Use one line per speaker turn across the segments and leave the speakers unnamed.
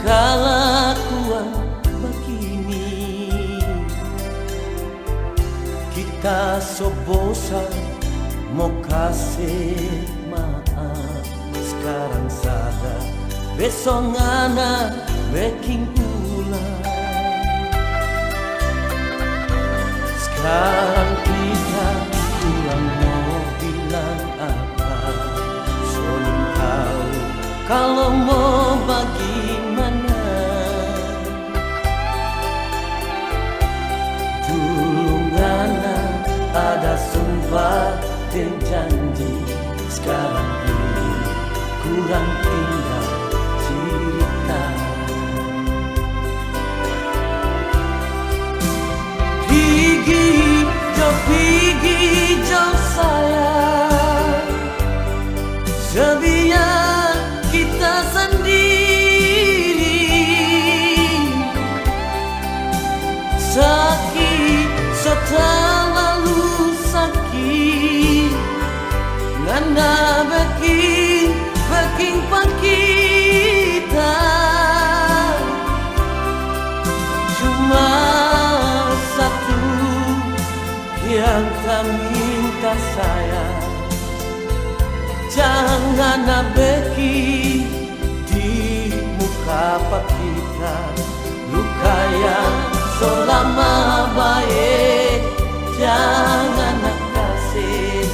kelakuan begini. Kita sobosan mau kasih maaf, sekarang sadar besok ngana baking ulang. Sekarang kita pulang mau bilang apa, soalnya tahu kalau mau bagaimana. Dulu ngana ada sumpah dan janji, sekarang ini kurang tinggal cerita. Pergi jauh sayang, sebiar kita sendiri. Sakit terlalu sakit, ngana baking pak kita. Cuma satu yang tak minta sayang, jangan abeki di muka pak kita. Luka yang selama baik, jangan nak kasih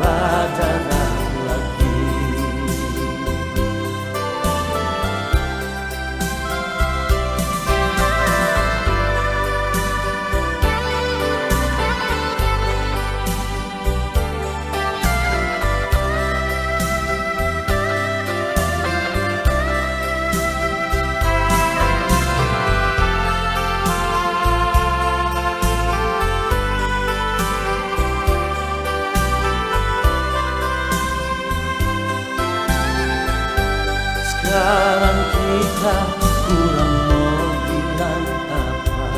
badalah lagi. Sekarang kita kurang mau bilang apa,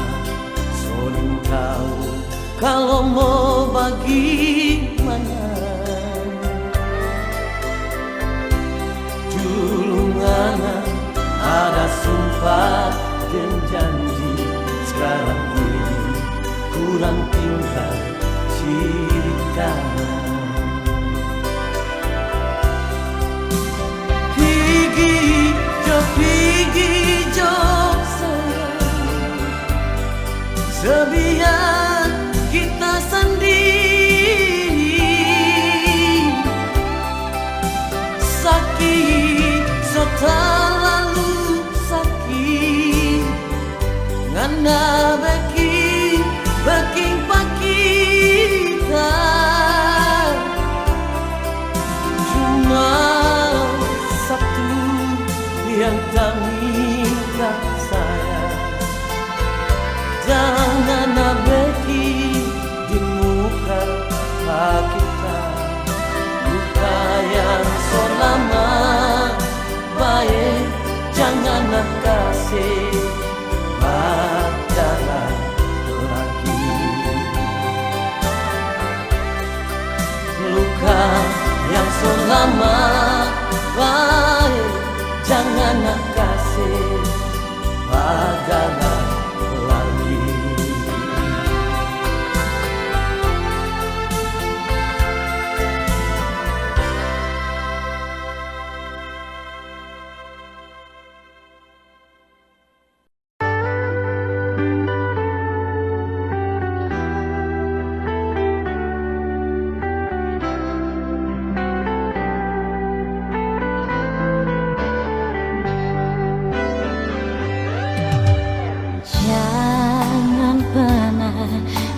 soalnya tahu kalau mau bagaimana. Dulu ngana ada sumpah dan janji, sekarang ini kurang tinggal cerita. Pergi jauh sayang, sebiar kita sendiri. Sakit terlalu sakit, ngana baking pak kita. Cuma satu yang tak minta sayang, jangan abeki di muka kita. Luka yang selama baik, jangan nak kasih badalah lagi. Luka yang selama baik, jangan nak kasih badalah lagi.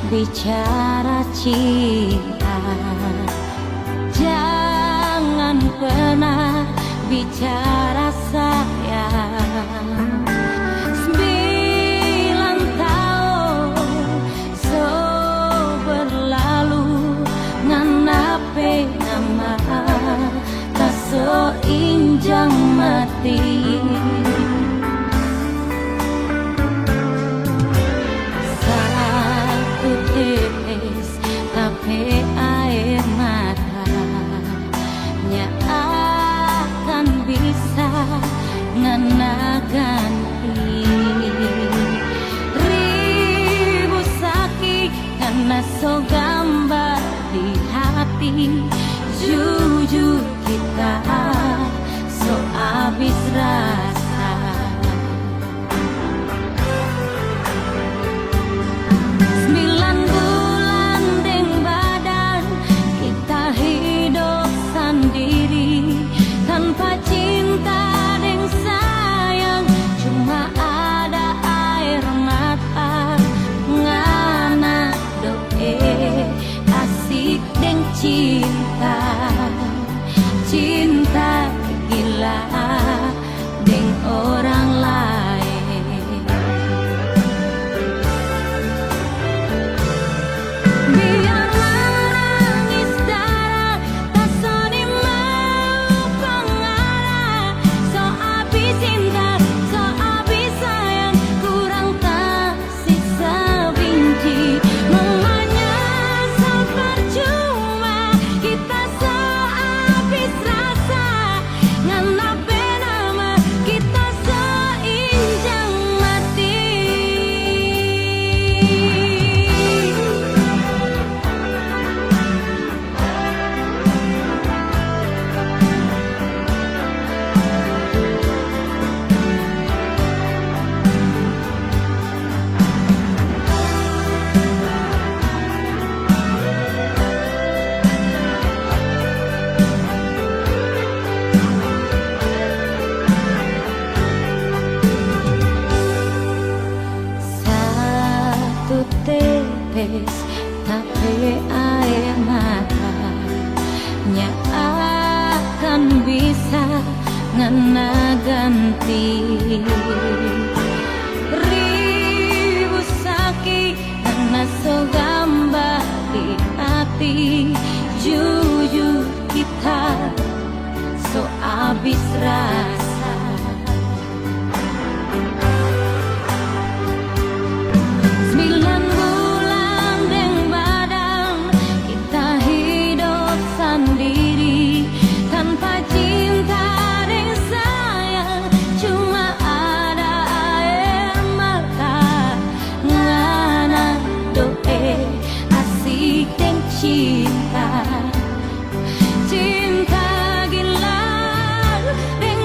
Bicara cinta, jangan pernah bicara sayang. 9 tahun so berlalu, nganape nama tak so injang mati. Tapi air matanya akan bisa ngenaga kan bisa ngana ganti. Ribu sakit karena so gambah di hati. Jujur kita so abis rasa. 9 bulan deng badan kita hidup sendiri tanpa cinta deng sayang, cuma ada air mata. Ngana doe asik deng cinta, cinta gila deng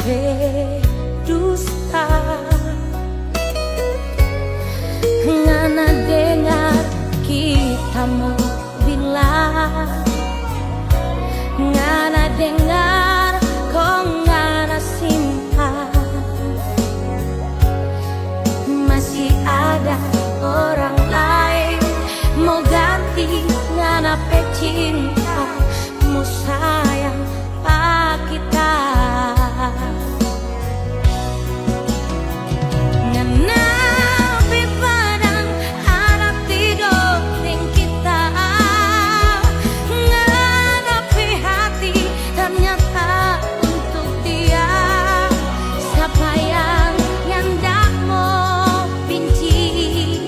pe dusta. Ngana dengar kita mau bilang, ngana dengar kok ngana simpan. Masih ada orang lain mau ganti ngana pe cinta, mau sayang pak kita. Ngana pe padang ada tidur ting kita, ngana pe hati ternyata untuk dia. Siapa yang ndak mau benci,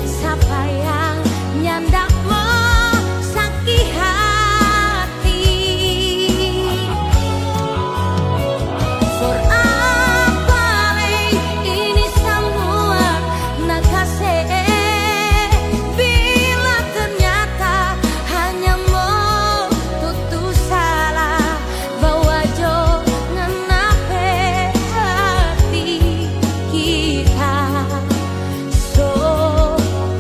siapa yang ndak mau sakit hati. For apa ini semua nak kasih, bila ternyata hanya mau tutup salah, bawa jo ngenape hati kita so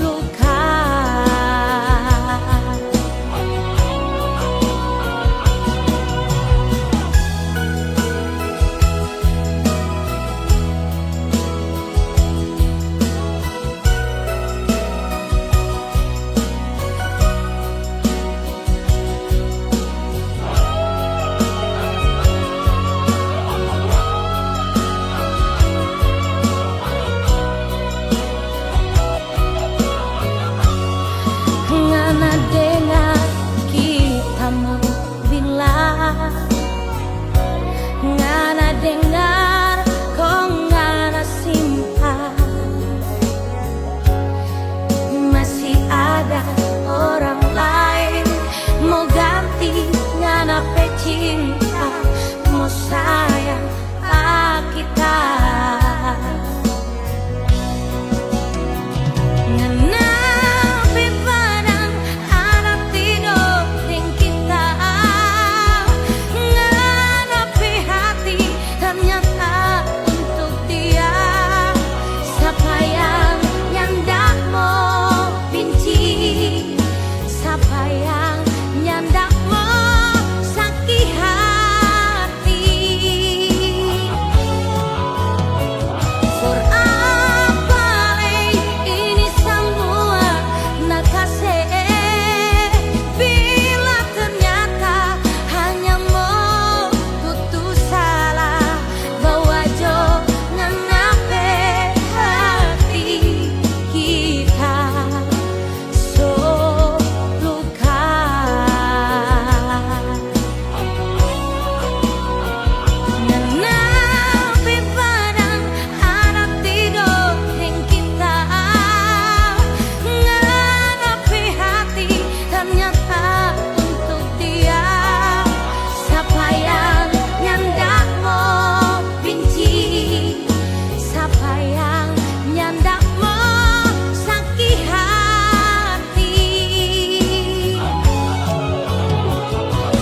luka. Ngana dengar kita mau bilang, ngana dengar kok ngana simpan. Masih ada orang lain mau ganti ngana pe cinta, mau sayang pak kita. Ngana pe padang ada tidur ting kita, ngana pe hati ternyata untuk dia. Siapa yang ndak mau benci, siapa yang ndak mau sakit hati. For apa ini semua nak kasih, bila ternyata hanya mau tutup salah, bawa jo ngenape hati kita so luka. Ngenape padang ada tidur ting kita, ngenape hati ternyata untuk dia. Siapa yang ndak mau benci, siapa yang ndak mau sakit hati.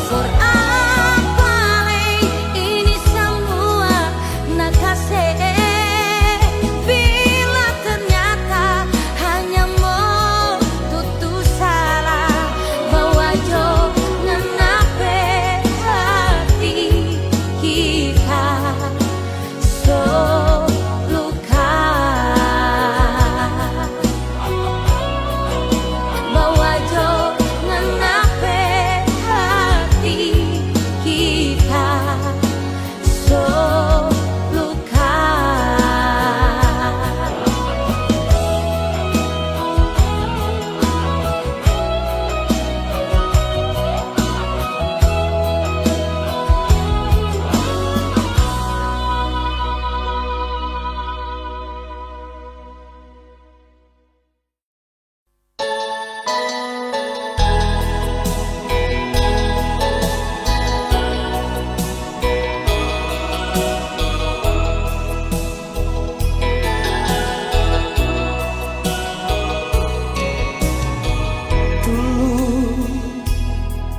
For apa ini semua nak kasih, bila ternyata hanya mau tutup salah, bawa jo ngenape hati kita so luka. Bawa jo ngenape hati kita so luka.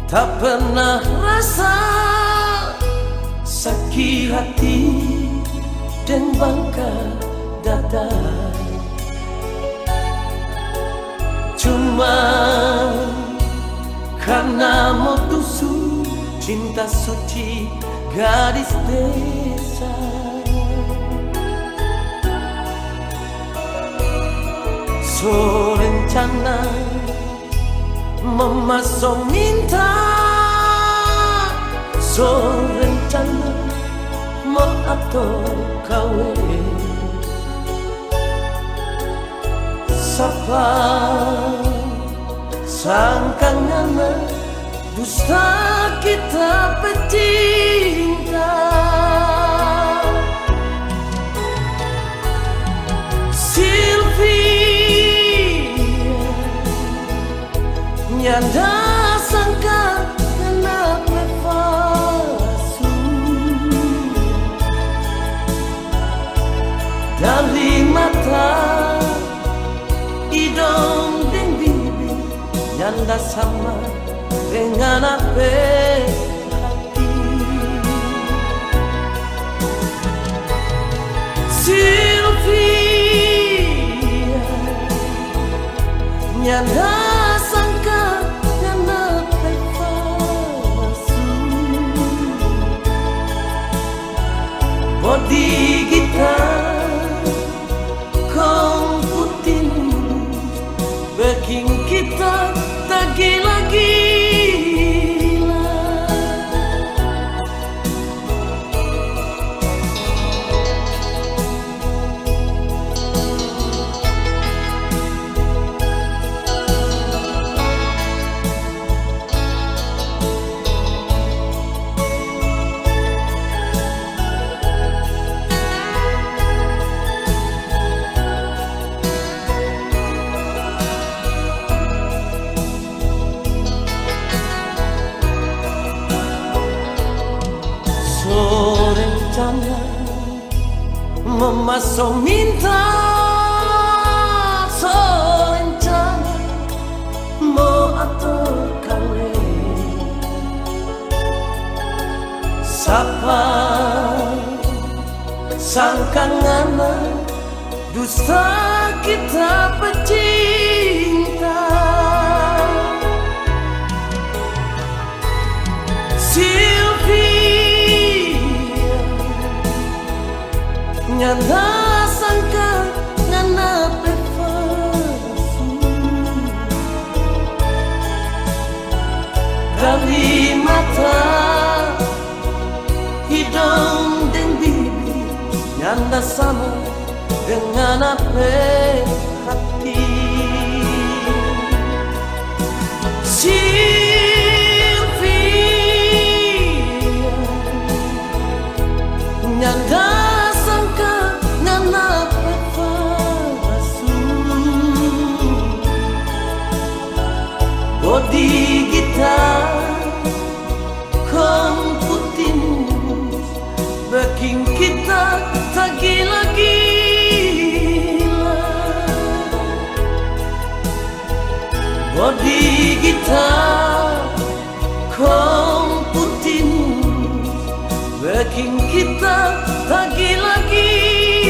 Tak pernah rasa sakit Ki hati dan bangka dada, cuma karena mau tusuk cinta suci gadis desa. So rencana memasang minta, so rencana mau atur kawin. Sapa sangkangana dusta kita pecinta. Nyanda sangka kenapa palsu, dari mata, hidung dan bibir, nyanda sama dengan apa hati. Sylvia, nyanda bodi kita kong putih bikin kita tak gila-gila. Rencana memasang minta, so rencana mau atur kawin. Sapa sangkangana dusta kita pecinta. Nyanda sangka ngana palsu, dari mata, hidung dan bibir, nyanda sama dengan apa hati. Sylvia, nyanda bodi kita kong putih bikin kita tak gila-gila. Bodi kita kong putih bikin kita tak gila-gila.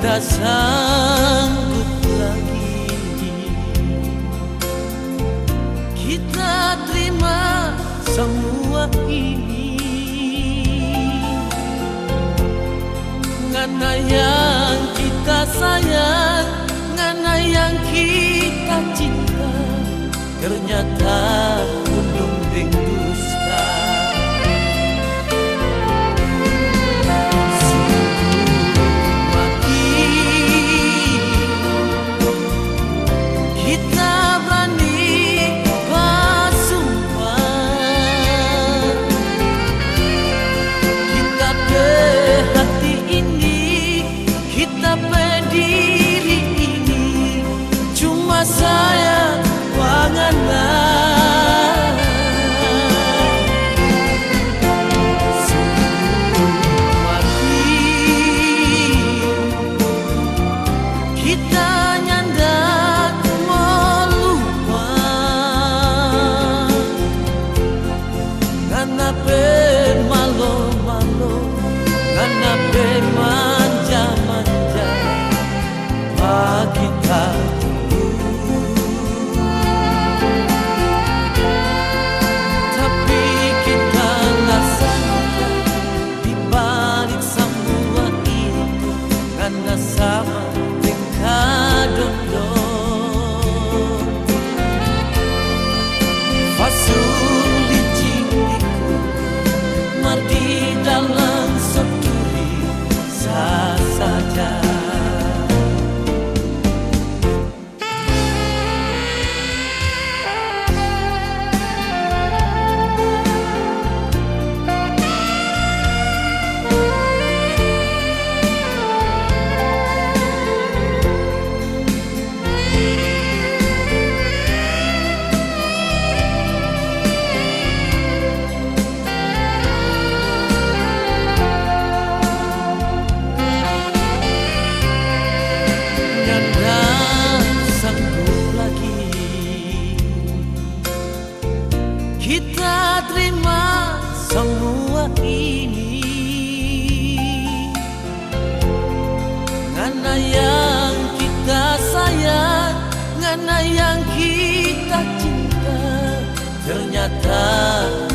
tiada sanggup lagi. Kita terima semua ini, ngana yang kita sayang, ngana yang kita cinta, ternyata undung deng dusta. Kita berani bersumpah, kita ke hati ini, kita berdiri ini, cuma saya panganan. Mati kita nyandak melupa, ngana pen malo-malo, ngana pen manja-manja, kita tapi kita nggak sangka di balik semua itu, karena sama dekadondo fasul di cindiku, mardi dalam seduri sah saja. Kita terima semua ini, ngana yang kita sayang, ngana yang kita cinta, ternyata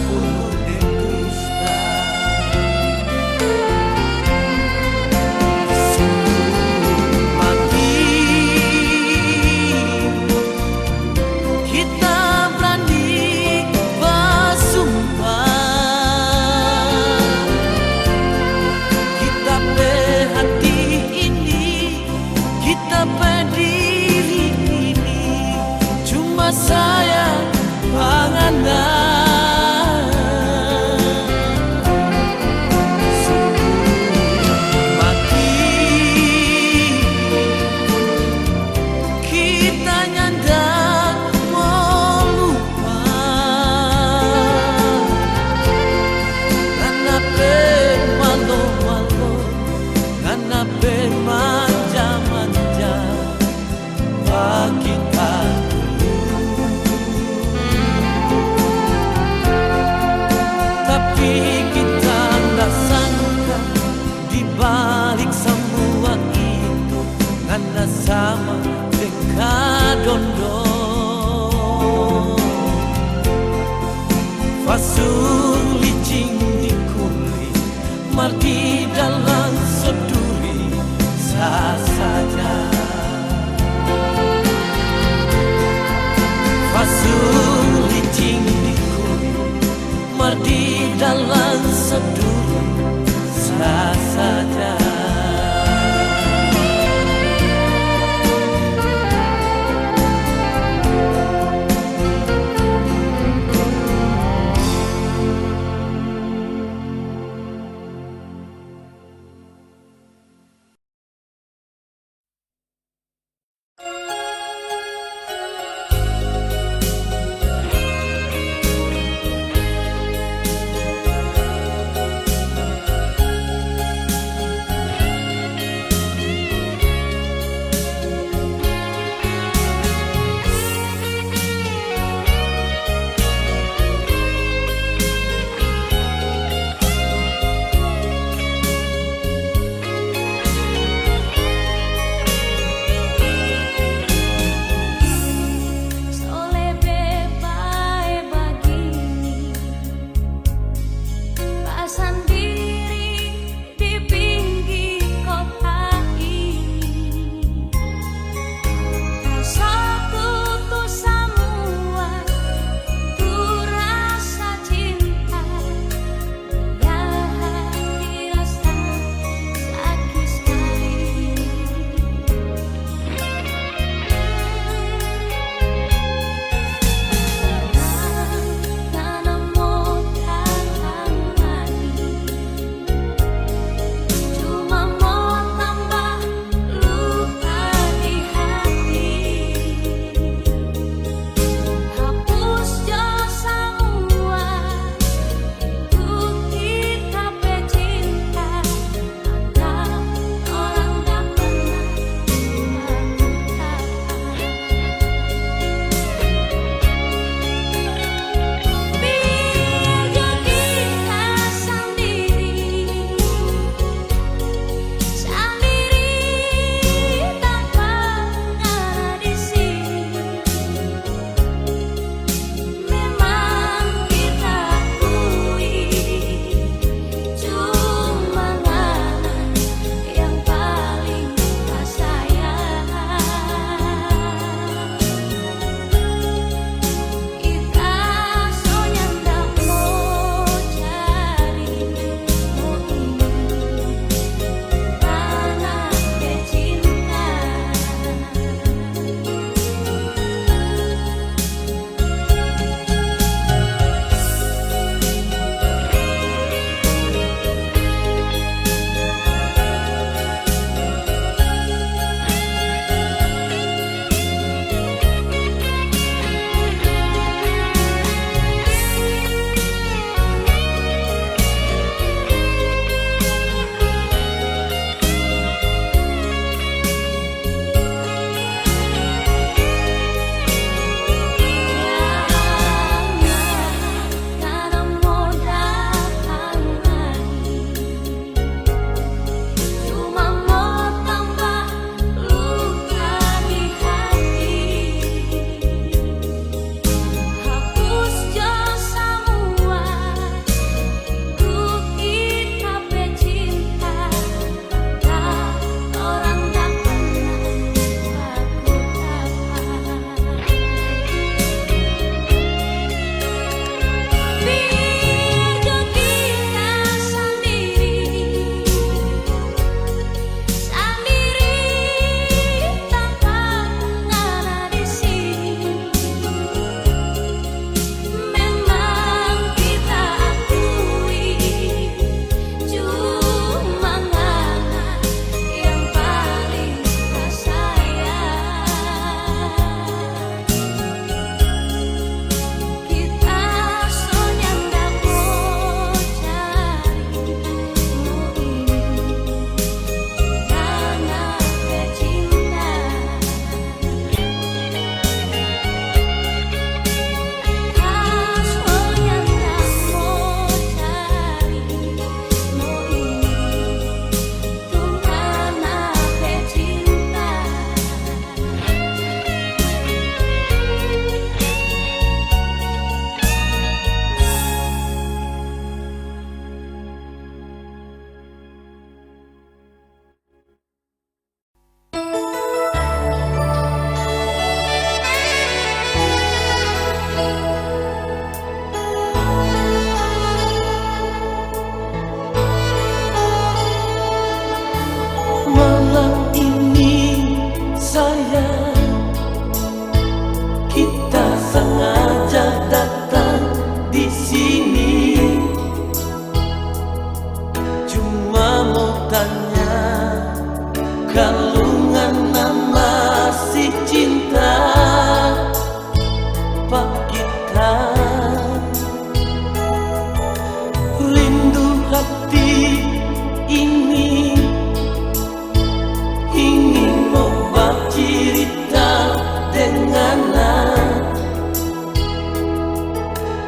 penuh dengan dusta. Mati kita berani bersumpah, kita berhati ini, kita berdiri ini, cuma saya panganan. Mati kita nyandak melupa, ngana pen malo-malo, ngana pen manja-manja, kita tapi kita nggak sangka di balik semua itu, ngana sama dekadondo fasul licin di kulit, mardi dalam seduri sah saja. Fasul licin di kulit, mardi dalam seduri sah saja.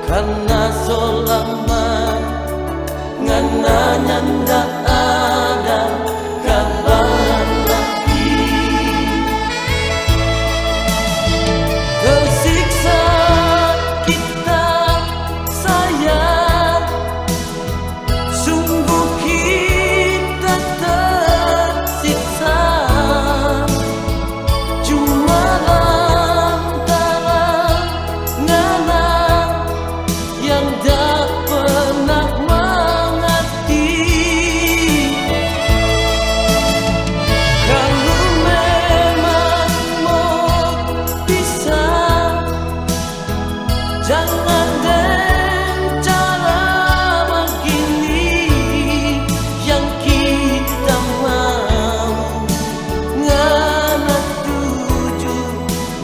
karena selama ngana nyanda ada kabar lagi. Tersiksa kita sayang, sungguh kita tersiksa. Cuma antara ngana yang tak pernah mengerti. Kalau memang mau pisah, jangan dengan cara begini. Yang kita mau ngana tuju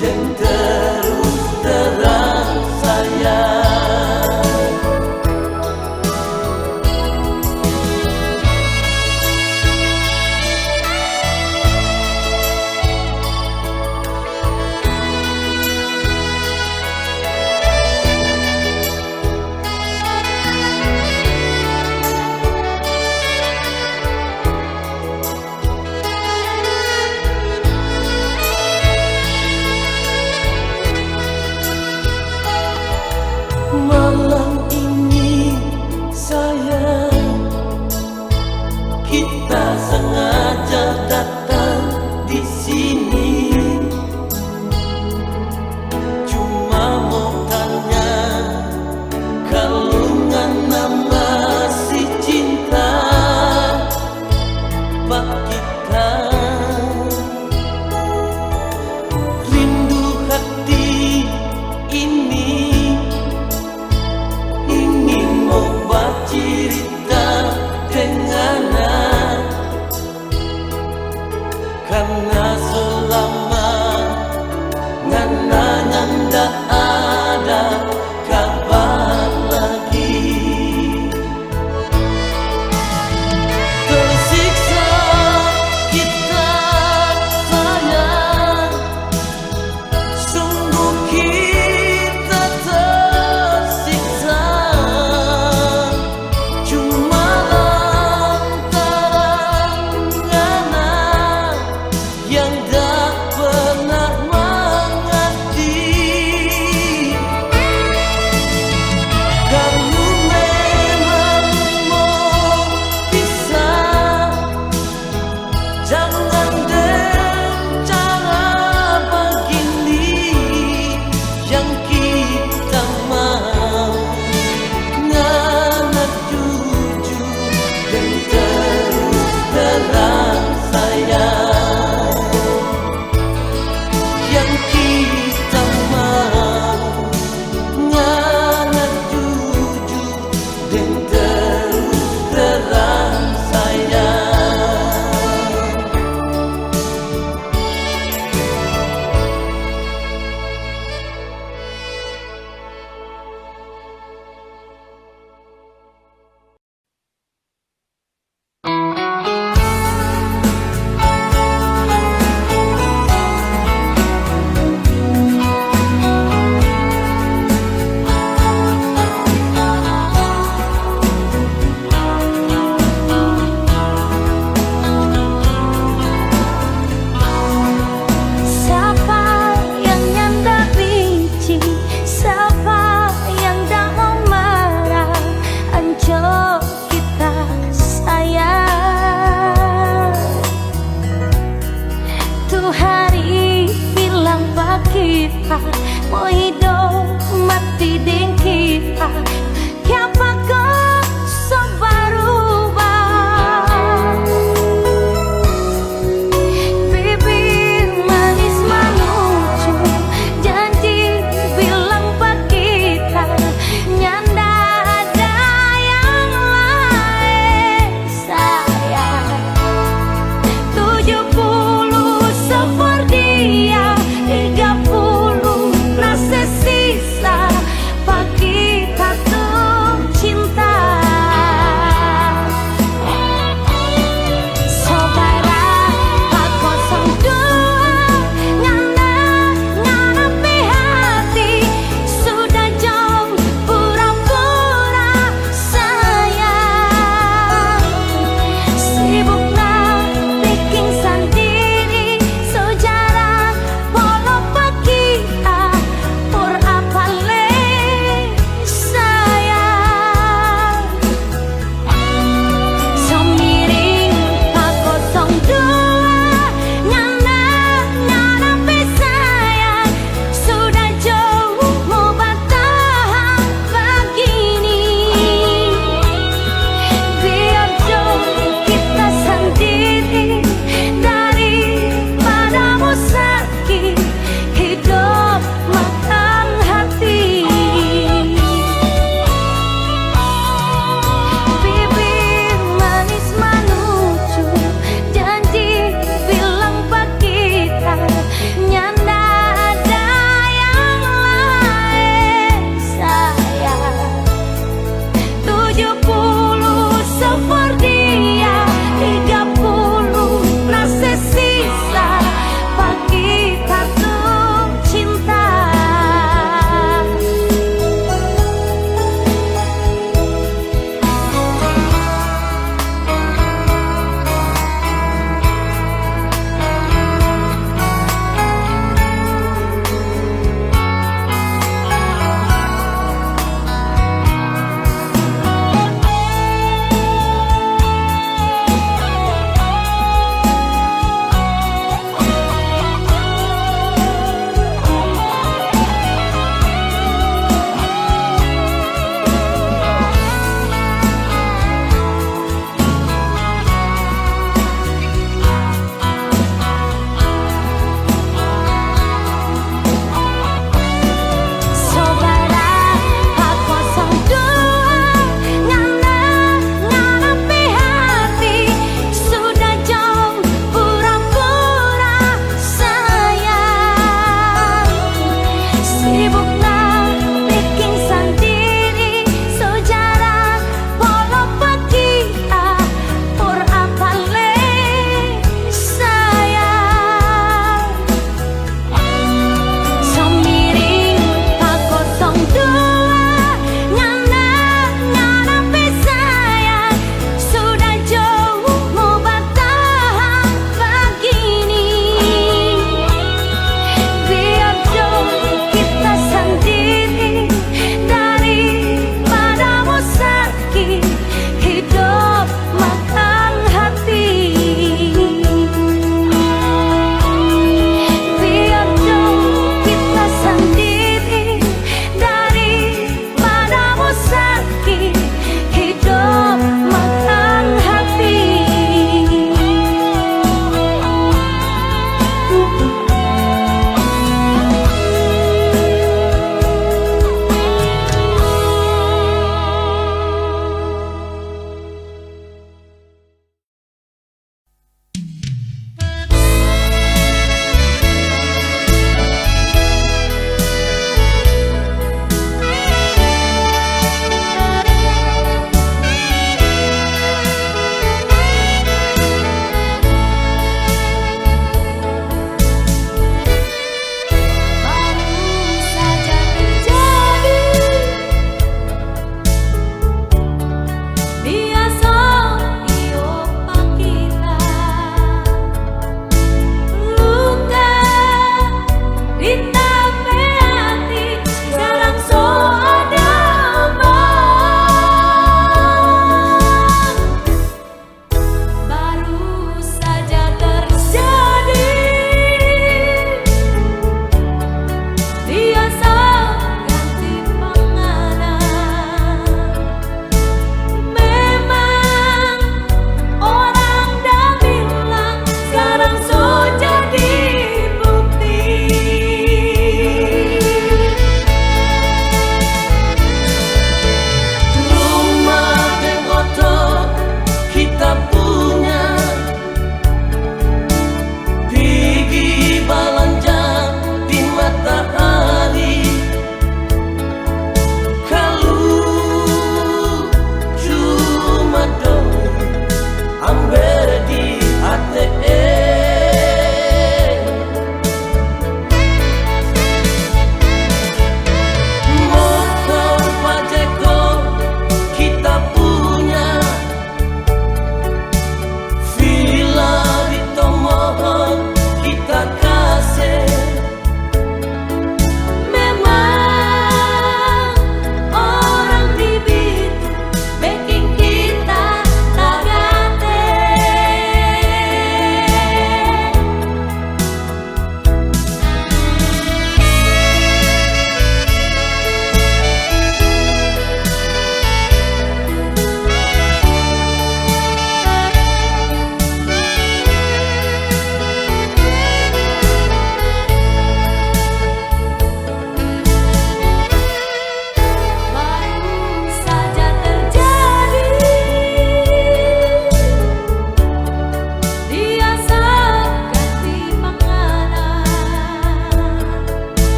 dan terus terang sayang. Malam ini sayang, kita sengaja datang di sini. Cuma mau tanya kalau ngana masih cinta bak kita. Rindu hati ini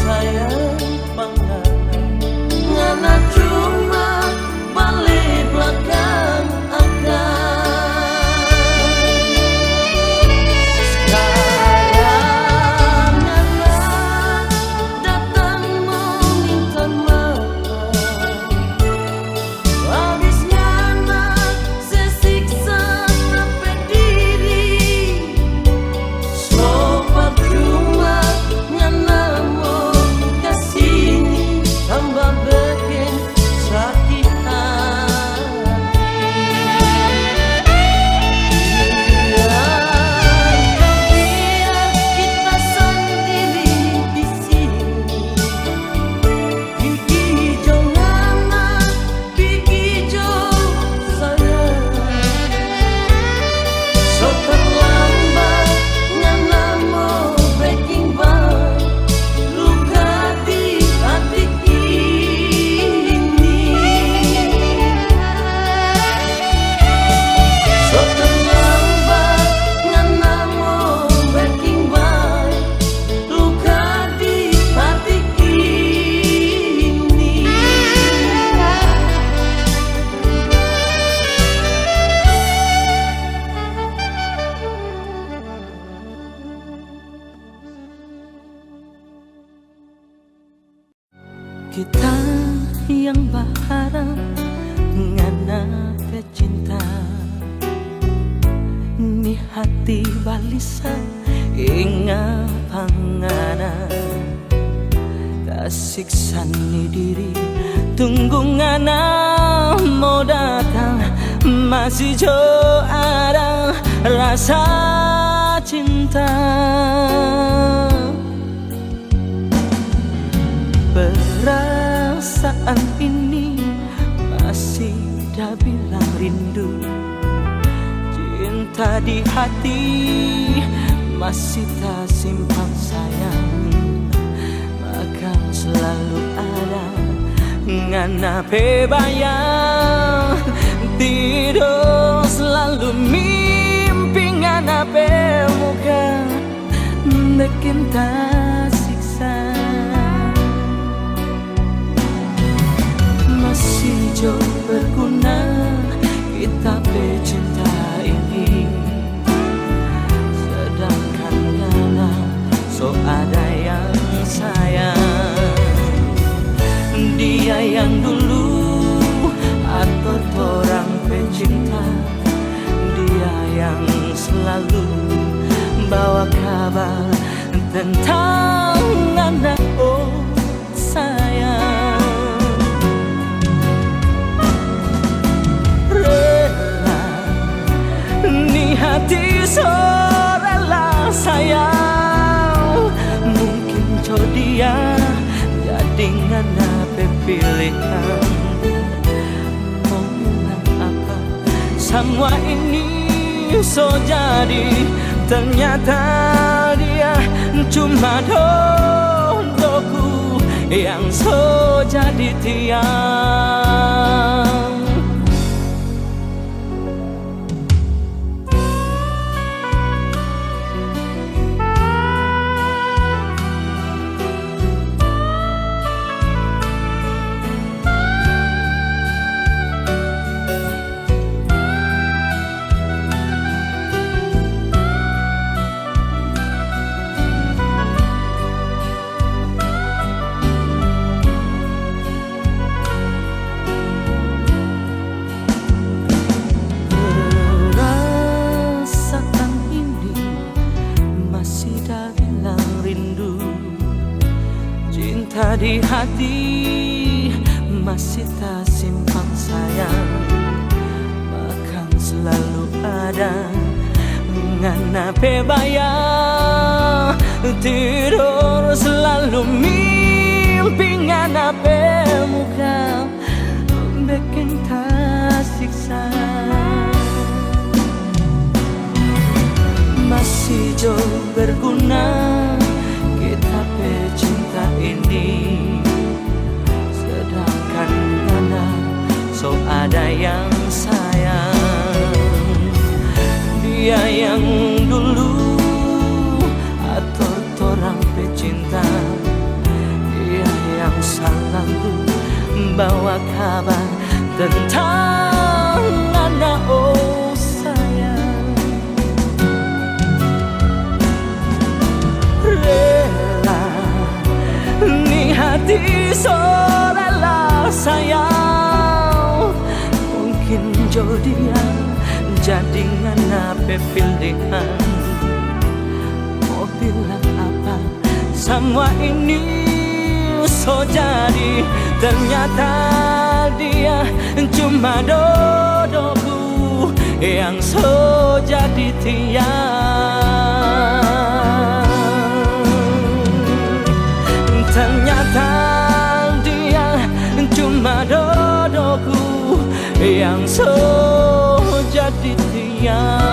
sayang panganan ngana cuma balik belakang akan sekarang ngana datang mau minta maaf habis ngana sesiksa sampai diri sobat cuma ngana mau kesini tambah bikin sakit kita sendiri di sini. Gigi jangan, gigi sayang. So terlambat, ngana mau breaking bad, luka di hati ini. So terlambat, ngana mau breaking bad, luka di hati ini. Kita yang berharap ngana pecinta ni hati balisan inga pangana tak siksa ni diri tunggu ngana mau datang masih jo ada rasa cinta. Perasaan ini masih dah bilang rindu, cinta di hati masih tak simpan sayang, akan selalu ada ngana bayang tidur selalu mimpi ngana muka bikin tak siksa. Masih jauh berguna kita pecinta ini, sedangkan ngana so ada yang sayang. Dia yang dulu atau orang pecinta, dia yang selalu bawa kabar tentang ngana oh sayang. Hati sorela sayang, mungkin dia jadi ngana pilihan. Omongan apa semua ini so jadi, ternyata dia cuma dodoku yang so jadi tiang. Di hati masih tak simpan sayang, akan selalu ada ngana bayang tidur selalu mimpi ngana muka bikin tak siksa. Masih jauh berguna kita pecinta ini, sedangkan ngana so ada yang sayang. Dia yang dulu atau orang pecinta, mampu bawa kabar tentang anak, oh sayang. Rela ni hati so rela sayang, mungkin jodia jadi ngana pilihan. Mau bilang apa, semua ini so jadi. Ternyata dia cuma dodoku yang so jadi tiang. Ternyata dia cuma dodoku yang so jadi tiang.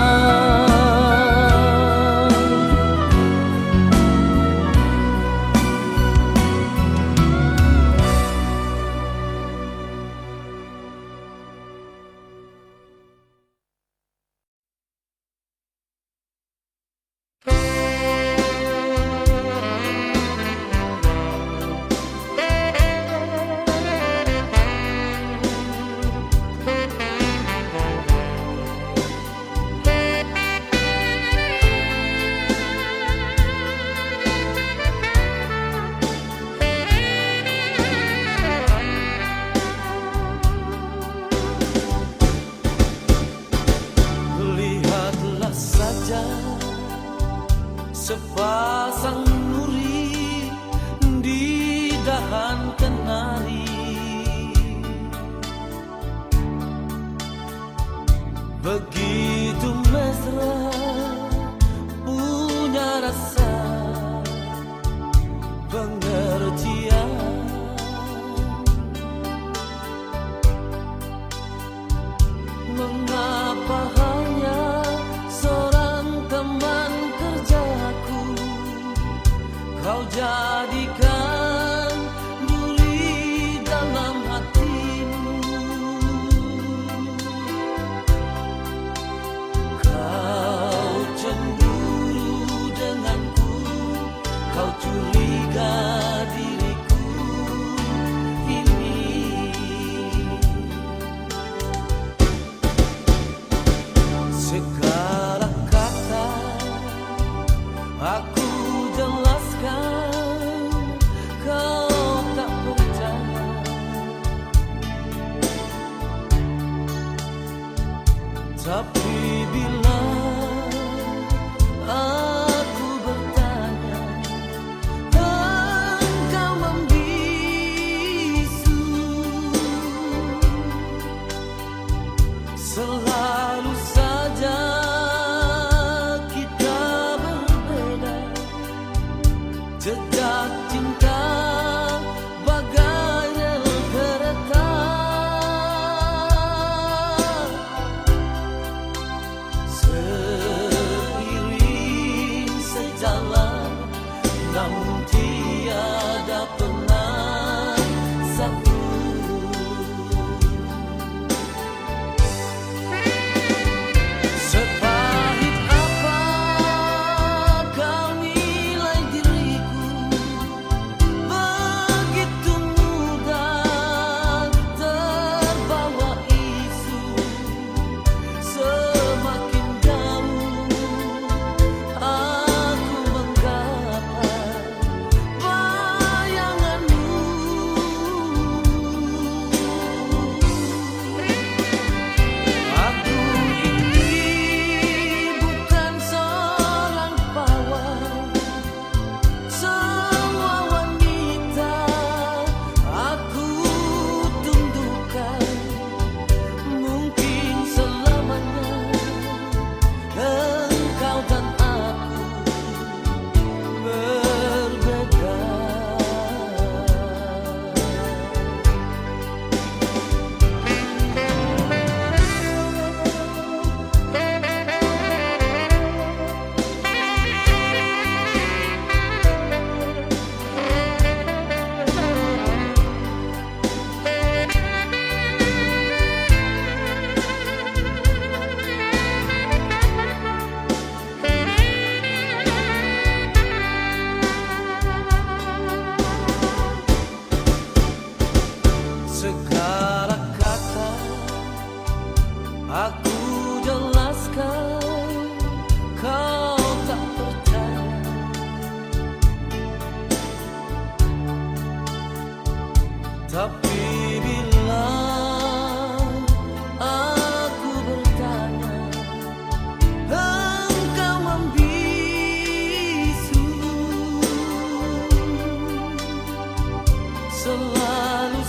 Sepasang nuri di dahan kenari, begitu mesra punya rasa pengertian. Mengapa hanya seorang teman kerjaku kau jadikan duri dalam hatimu? Kau Tapi bila aku bertanya, engkau membisu. Selalu